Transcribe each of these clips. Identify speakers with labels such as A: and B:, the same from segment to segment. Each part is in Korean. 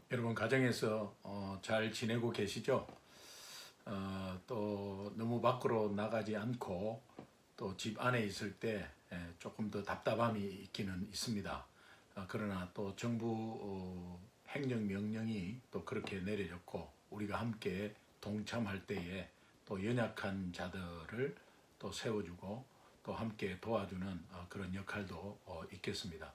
A: 여러분 가정에서 잘 지내고 계시죠? 또 너무 밖으로 나가지 않고 또 집 안에 있을 때 조금 더 답답함이 있기는 있습니다. 그러나 또 정부 행정 명령이 또 그렇게 내려졌고 우리가 함께 동참할 때에 또 연약한 자들을 또 세워주고 또 함께 도와주는 그런 역할도 있겠습니다.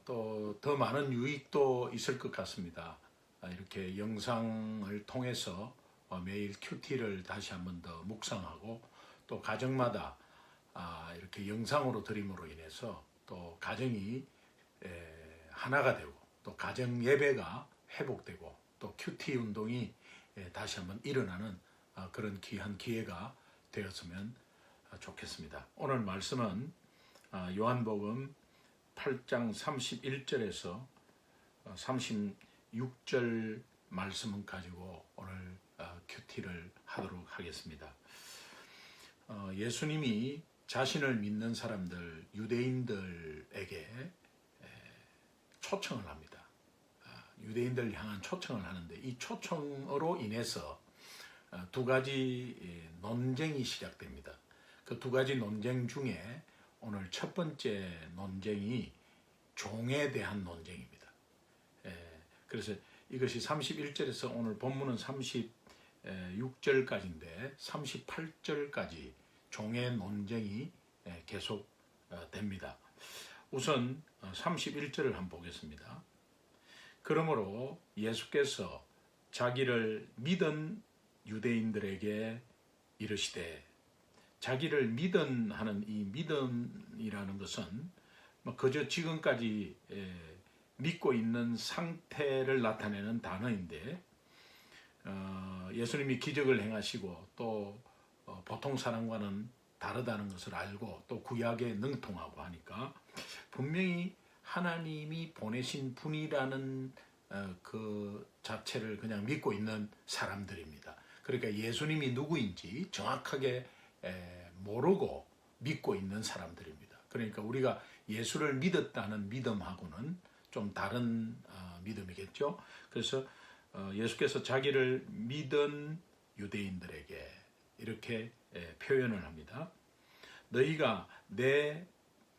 A: 또 더 많은 유익도 있을 것 같습니다. 이렇게 영상을 통해서 매일 큐티를 다시 한번 더 묵상하고 또 가정마다 이렇게 영상으로 드림으로 인해서 또 가정이 하나가 되고 또 가정 예배가 회복되고 또 큐티 운동이 다시 한번 일어나는 그런 귀한 기회가 되었으면 좋겠습니다. 오늘 말씀은 요한복음 8장 31절에서 36절 말씀을 가지고 오늘 큐티를 하도록 하겠습니다. 예수님이 자신을 믿는 사람들, 유대인들에게 초청을 합니다. 유대인들 향한 초청을 하는데 이 초청으로 인해서 두 가지 논쟁이 시작됩니다. 그 두 가지 논쟁 중에 오늘 첫 번째 논쟁이 종에 대한 논쟁입니다. 그래서 이것이 31절에서 오늘 본문은 36절까지인데 38절까지 종의 논쟁이 계속 됩니다. 우선 31절을 한번 보겠습니다. 그러므로 예수께서 자기를 믿은 유대인들에게 이르시되, 자기를 믿은 하는 이 믿음이라는 것은 그저 지금까지 믿고 있는 상태를 나타내는 단어인데 예수님이 기적을 행하시고 또 보통 사람과는 다르다는 것을 알고 또 구약에 능통하고 하니까 분명히 하나님이 보내신 분이라는 그 자체를 그냥 믿고 있는 사람들입니다. 그러니까 예수님이 누구인지 정확하게 모르고 믿고 있는 사람들입니다. 그러니까 우리가 예수를 믿었다는 믿음하고는 좀 다른 믿음이겠죠. 그래서 예수께서 자기를 믿은 유대인들에게 이렇게 표현을 합니다. 너희가 내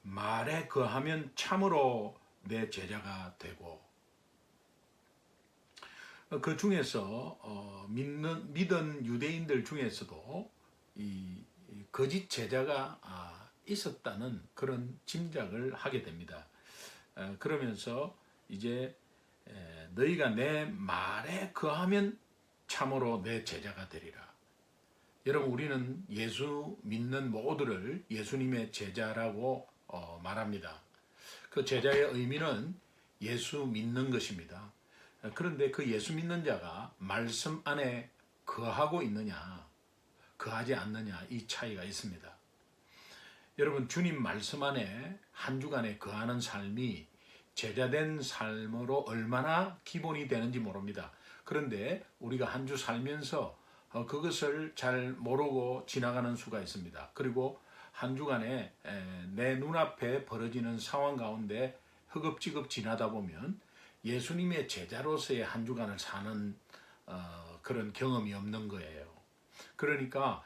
A: 말에 거하면 참으로 내 제자가 되고, 그 중에서 믿은 유대인들 중에서도 이 거짓 제자가 있었다는 그런 짐작을 하게 됩니다. 그러면서 이제 너희가 내 말에 거하면 참으로 내 제자가 되리라. 여러분, 우리는 예수 믿는 모두를 예수님의 제자라고 말합니다. 그 제자의 의미는 예수 믿는 것입니다. 그런데 그 예수 믿는 자가 말씀 안에 거하고 있느냐, 거하지 않느냐, 이 차이가 있습니다. 여러분, 주님 말씀 안에 한 주간에 거하는 삶이 제자된 삶으로 얼마나 기본이 되는지 모릅니다. 그런데 우리가 한 주 살면서 그것을 잘 모르고 지나가는 수가 있습니다. 그리고 한 주간에 내 눈앞에 벌어지는 상황 가운데 허겁지겁 지나다 보면 예수님의 제자로서의 한 주간을 사는 그런 경험이 없는 거예요. 그러니까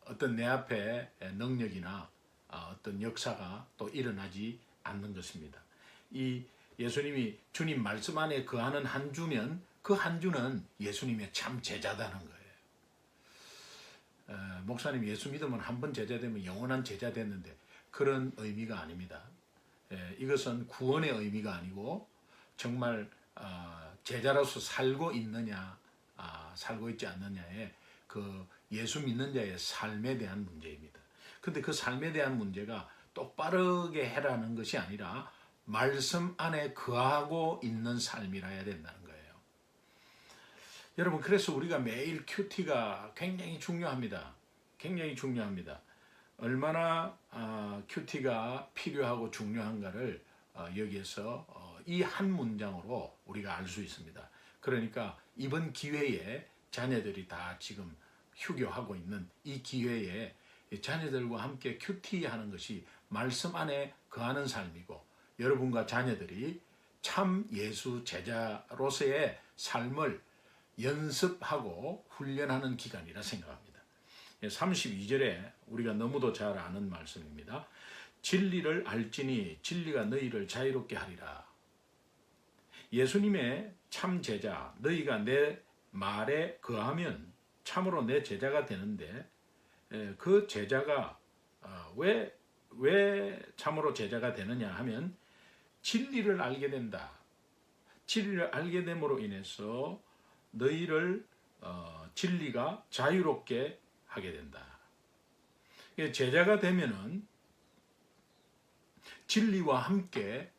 A: 어떤 내 앞에 능력이나 어떤 역사가 또 일어나지 않는 것입니다. 이 예수님이 주님 말씀 안에 거하는 한 주면 그 한 주는 예수님의 참 제자다는 거예요. 목사님, 예수 믿으면 한 번 제자 되면 영원한 제자 됐는데 그런 의미가 아닙니다. 이것은 구원의 의미가 아니고 정말 제자로서 살고 있느냐, 살고 있지 않느냐의 그 예수 믿는 자의 삶에 대한 문제입니다. 근데 그 삶에 대한 문제가 똑바르게 해라는 것이 아니라 말씀 안에 거하고 있는 삶이라야 된다는 거예요. 여러분, 그래서 우리가 매일 큐티가 굉장히 중요합니다. 굉장히 중요합니다. 얼마나 큐티가 필요하고 중요한가를 여기에서 이 한 문장으로 우리가 알 수 있습니다. 그러니까 이번 기회에 자녀들이 다 지금 휴교하고 있는 이 기회에 자녀들과 함께 큐티하는 것이 말씀 안에 거하는 삶이고, 여러분과 자녀들이 참 예수 제자로서의 삶을 연습하고 훈련하는 기간이라 생각합니다. 32절에 우리가 너무도 잘 아는 말씀입니다. 진리를 알지니 진리가 너희를 자유롭게 하리라. 예수님의 참 제자, 너희가 내 말에 거하면 참으로 내 제자가 되는데, 그 제자가 왜 참으로 제자가 되느냐 하면 진리를 알게 된다. 진리를 알게 됨으로 인해서 너희를 진리가 자유롭게 하게 된다. 제자가 되면은 진리와 함께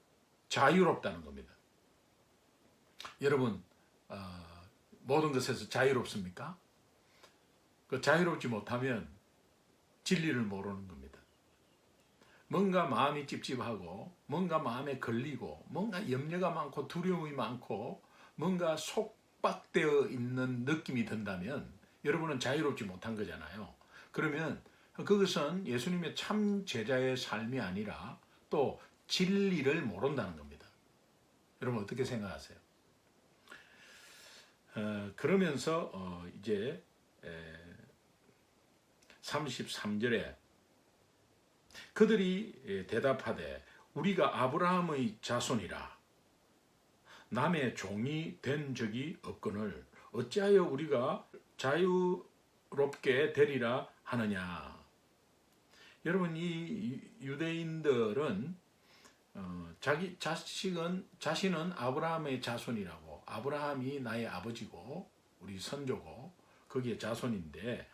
A: 자유롭다는 겁니다. 여러분, 모든 것에서 자유롭습니까? 그 자유롭지 못하면 진리를 모르는 겁니다. 뭔가 마음이 찝찝하고, 뭔가 마음에 걸리고, 뭔가 염려가 많고 두려움이 많고, 뭔가 속박되어 있는 느낌이 든다면 여러분은 자유롭지 못한 거잖아요. 그러면 그것은 예수님의 참 제자의 삶이 아니라 또 진리를 모른다는 겁니다. 여러분 어떻게 생각하세요? 그러면서 이제 33절에 그들이 대답하되 우리가 아브라함의 자손이라 남의 종이 된 적이 없거늘 어찌하여 우리가 자유롭게 되리라 하느냐. 여러분, 이 유대인들은 자기 자신은 아브라함의 자손이라고, 아브라함이 나의 아버지고 우리 선조고 거기에 자손인데,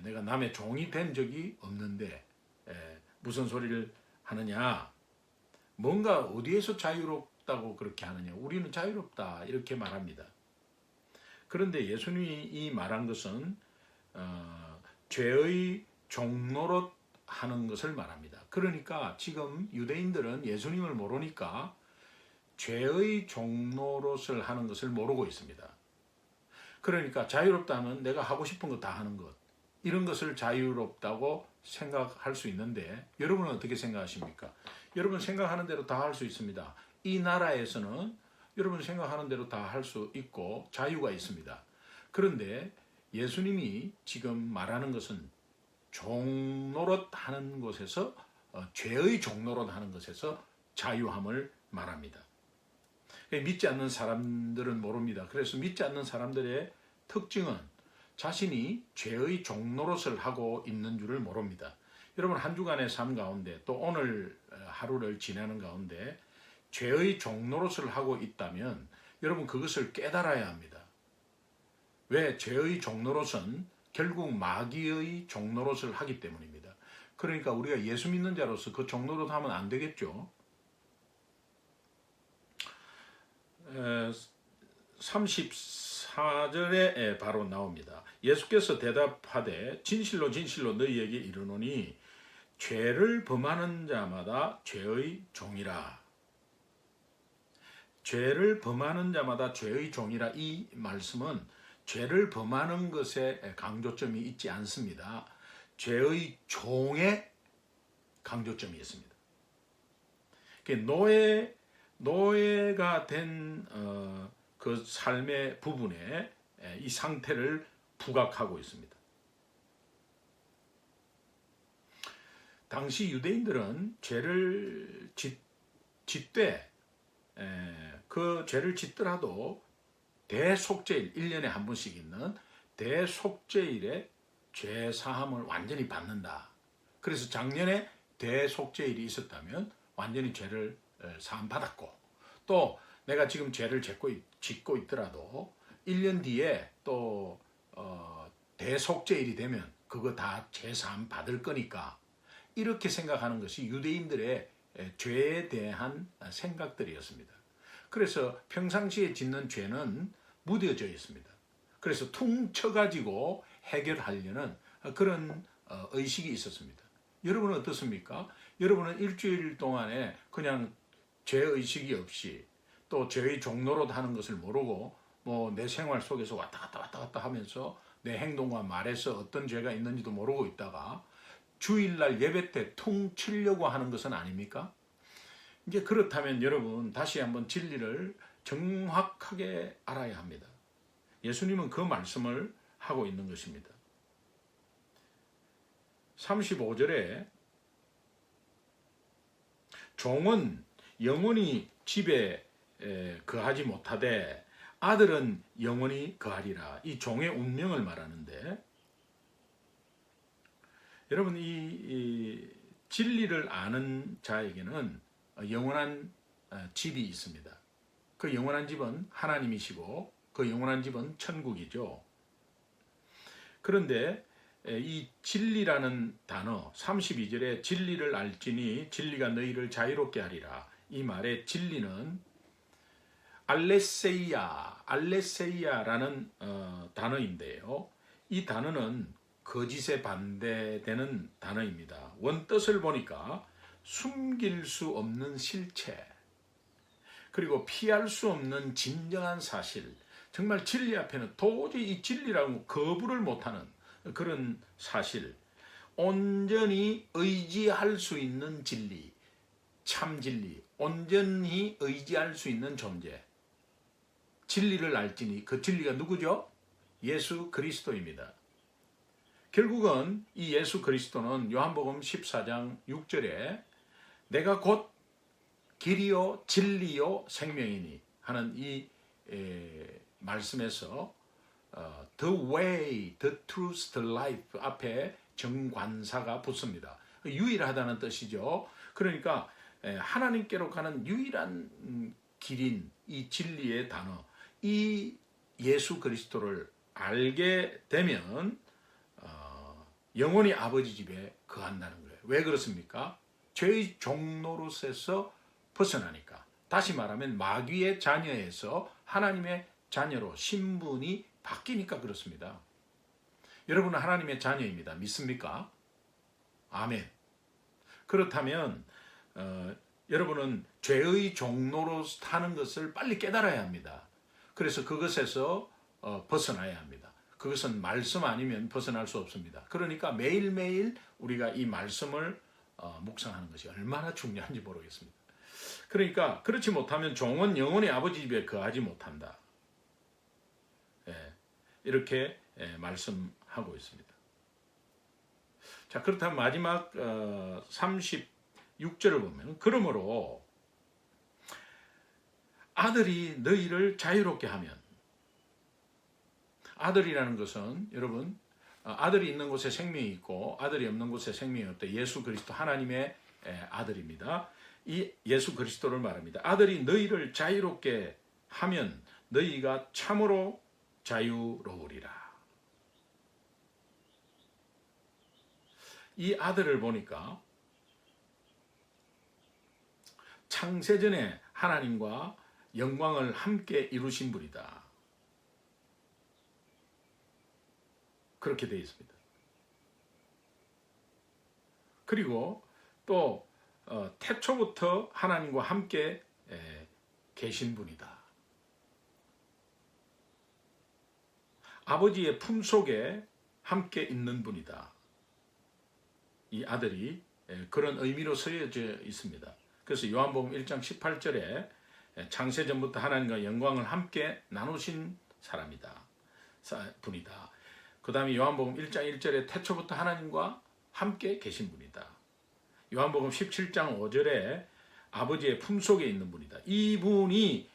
A: 내가 남의 종이 된 적이 없는데 무슨 소리를 하느냐. 뭔가 어디에서 자유롭다고 그렇게 하느냐. 우리는 자유롭다 이렇게 말합니다. 그런데 예수님이 이 말한 것은 죄의 종노릇 하는 것을 말합니다. 그러니까 지금 유대인들은 예수님을 모르니까 죄의 종노릇을 하는 것을 모르고 있습니다. 그러니까 자유롭다는 내가 하고 싶은 거 다 하는 것, 이런 것을 자유롭다고 생각할 수 있는데 여러분은 어떻게 생각하십니까? 여러분 생각하는 대로 다 할 수 있습니다. 이 나라에서는 여러분 생각하는 대로 다 할 수 있고 자유가 있습니다. 그런데 예수님이 지금 말하는 것은 종노릇 하는 곳에서, 죄의 종노릇 하는 것에서 자유함을 말합니다. 믿지 않는 사람들은 모릅니다. 그래서 믿지 않는 사람들의 특징은 자신이 죄의 종노릇을 하고 있는 줄을 모릅니다. 여러분 한 주간의 삶 가운데 또 오늘 하루를 지내는 가운데 죄의 종노릇을 하고 있다면 여러분 그것을 깨달아야 합니다. 왜? 죄의 종노릇은 결국 마귀의 종노릇을 하기 때문입니다. 그러니까 우리가 예수 믿는 자로서 그 종노릇 하면 안 되겠죠. 34절에 바로 나옵니다. 예수께서 대답하되 진실로 진실로 너희에게 이르노니 죄를 범하는 자마다 죄의 종이라. 죄를 범하는 자마다 죄의 종이라. 이 말씀은 죄를 범하는 것에 강조점이 있지 않습니다. 죄의 종에 강조점이 있습니다. 노예가 된 그 삶의 부분에 이 상태를 부각하고 있습니다. 당시 유대인들은 죄를 짓되 그 죄를 짓더라도 대속죄일, 1년에 한 번씩 있는 대속죄일에 죄 사함을 완전히 받는다. 그래서 작년에 대속죄일이 있었다면 완전히 죄를 사함 받았고, 또 내가 지금 죄를 짓고 있더라도 1년 뒤에 또 대속죄일이 되면 그거 다 죄 사함 받을 거니까, 이렇게 생각하는 것이 유대인들의 죄에 대한 생각들이었습니다. 그래서 평상시에 짓는 죄는 무뎌져 있습니다. 그래서 퉁쳐가지고 해결하려는 그런 의식이 있었습니다. 여러분은 어떻습니까? 여러분은 일주일 동안에 그냥 죄의식이 없이 또 죄의 종노릇 하는 것을 모르고 뭐 내 생활 속에서 왔다 갔다 하면서 내 행동과 말에서 어떤 죄가 있는지도 모르고 있다가 주일날 예배 때 퉁치려고 하는 것은 아닙니까? 이제 그렇다면 여러분 다시 한번 진리를 정확하게 알아야 합니다. 예수님은 그 말씀을 하고 있는 것입니다. 35절에 종은 영원히 집에 거하지 못하되 아들은 영원히 거하리라. 이 종의 운명을 말하는데, 여러분 이 진리를 아는 자에게는 영원한 집이 있습니다. 그 영원한 집은 하나님이시고 그 영원한 집은 천국이죠. 그런데 이 진리라는 단어 32절에 진리를 알지니 진리가 너희를 자유롭게 하리라. 이 말의 진리는 알레세이아라는 단어인데요. 이 단어는 거짓에 반대되는 단어입니다. 원뜻을 보니까 숨길 수 없는 실체, 그리고 피할 수 없는 진정한 사실, 정말 진리 앞에는 도저히 이 진리라고 거부를 못하는 그런 사실, 온전히 의지할 수 있는 진리, 참 진리, 온전히 의지할 수 있는 존재, 진리를 알지니 그 진리가 누구죠? 예수 그리스도입니다. 결국은 이 예수 그리스도는 요한복음 14장 6절에 내가 곧 길이요 진리요 생명이니 하는 이 말씀에서 the way, the truth, the life 앞에 정관사가 붙습니다. 유일하다는 뜻이죠. 그러니까 하나님께로 가는 유일한 길인 이 진리의 단어, 이 예수 그리스도를 알게 되면 영원히 아버지 집에 거한다는 거예요. 왜 그렇습니까? 죄의 종노릇에서 벗어나니까. 다시 말하면 마귀의 자녀에서 하나님의 자녀로 신분이 바뀌니까 그렇습니다. 여러분은 하나님의 자녀입니다. 믿습니까? 아멘. 그렇다면 여러분은 죄의 종노릇 하는 것을 빨리 깨달아야 합니다. 그래서 그것에서 벗어나야 합니다. 그것은 말씀 아니면 벗어날 수 없습니다. 그러니까 매일매일 우리가 이 말씀을 묵상하는 것이 얼마나 중요한지 모르겠습니다. 그러니까 그렇지 못하면 종은 영원히 아버지 집에 거하지 못한다. 이렇게 말씀하고 있습니다. 자, 그렇다면 마지막 36절을 보면 그러므로 아들이 너희를 자유롭게 하면, 아들이라는 것은 여러분 아들이 있는 곳에 생명이 있고 아들이 없는 곳에 생명이 없다. 예수 그리스도 하나님의 아들입니다. 이 예수 그리스도를 말합니다. 아들이 너희를 자유롭게 하면 너희가 참으로 자유로우리라. 이 아들을 보니까 창세전에 하나님과 영광을 함께 이루신 분이다. 그렇게 되어 있습니다. 그리고 또 태초부터 하나님과 함께 계신 분이다. 아버지의 품속에 함께 있는 분이다. 이 아들이 그런 의미로 쓰여져 있습니다. 그래서 요한복음 1장 18절에 창세전부터 하나님과 영광을 함께 나누신 사람이다. 분이다. 그 다음에 요한복음 1장 1절에 태초부터 하나님과 함께 계신 분이다. 요한복음 17장 5절에 아버지의 품속에 있는 분이다. 이분이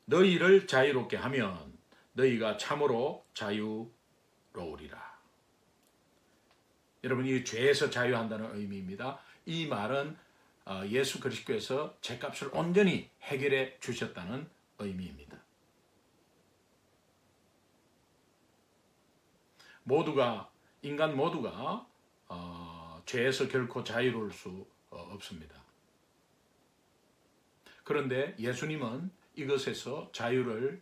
A: 너희를 자유롭게 하면 너희가 참으로 자유로우리라. 여러분, 이 죄에서 자유한다는 의미입니다. 이 말은 예수 그리스도께서 죄값을 온전히 해결해 주셨다는 의미입니다. 인간 모두가 죄에서 결코 자유로울 수 없습니다. 그런데 예수님은 이것에서 자유를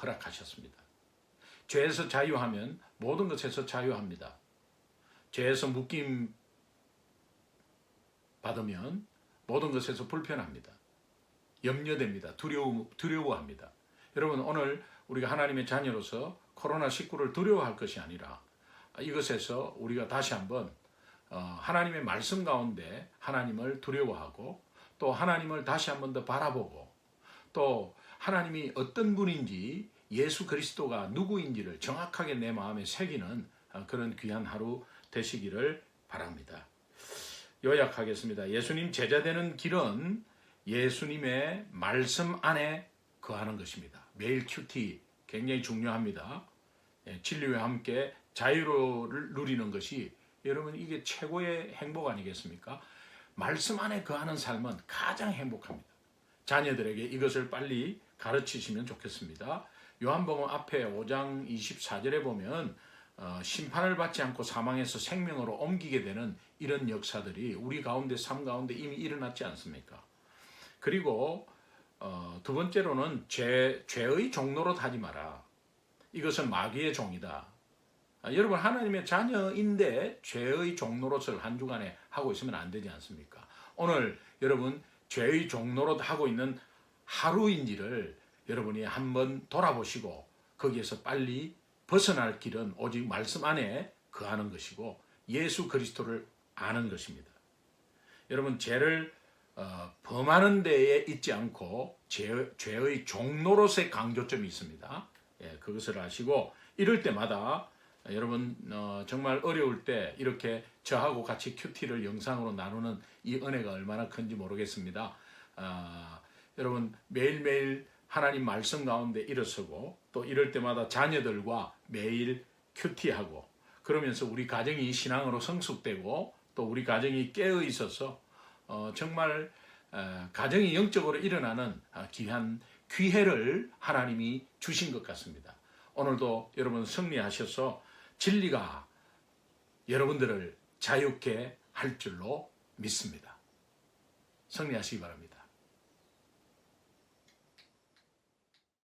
A: 허락하셨습니다. 죄에서 자유하면 모든 것에서 자유합니다. 죄에서 묶임 받으면 모든 것에서 불편합니다. 염려됩니다. 두려워합니다. 여러분, 오늘 우리가 하나님의 자녀로서 코로나19를 두려워할 것이 아니라 이것에서 우리가 다시 한번 하나님의 말씀 가운데 하나님을 두려워하고 또 하나님을 다시 한 번 더 바라보고 또 하나님이 어떤 분인지 예수 그리스도가 누구인지를 정확하게 내 마음에 새기는 그런 귀한 하루 되시기를 바랍니다. 요약하겠습니다. 예수님 제자 되는 길은 예수님의 말씀 안에 거하는 것입니다. 매일 큐티 굉장히 중요합니다. 진리와 함께 자유를 누리는 것이 여러분 이게 최고의 행복 아니겠습니까? 말씀 안에 거하는 삶은 가장 행복합니다. 자녀들에게 이것을 빨리 가르치시면 좋겠습니다. 요한복음 앞에 5장 24절에 보면 심판을 받지 않고 사망에서 생명으로 옮기게 되는 이런 역사들이 우리 가운데 삶 가운데 이미 일어났지 않습니까? 그리고 두 번째로는 죄의 종로로 하지 마라. 이것은 마귀의 종이다. 여러분 하나님의 자녀인데 죄의 종로릇을 한 주간에 하고 있으면 안 되지 않습니까? 오늘 여러분 죄의 종로릇 하고 있는 하루인지를 여러분이 한번 돌아보시고 거기에서 빨리 벗어날 길은 오직 말씀 안에 거하는 것이고 예수 그리스도를 아는 것입니다. 여러분 죄를 범하는 데에 있지 않고 죄의 종로릇의 강조점이 있습니다. 그것을 아시고 이럴 때마다 여러분 정말 어려울 때 이렇게 저하고 같이 큐티를 영상으로 나누는 이 은혜가 얼마나 큰지 모르겠습니다. 여러분 매일매일 하나님 말씀 가운데 일어서고 또 이럴 때마다 자녀들과 매일 큐티하고 그러면서 우리 가정이 신앙으로 성숙되고 또 우리 가정이 깨어 있어서 정말 가정이 영적으로 일어나는 귀한 기회를 하나님이 주신 것 같습니다. 오늘도 여러분 승리하셔서 진리가 여러분들을 자유케 할 줄로 믿습니다. 승리하시기 바랍니다.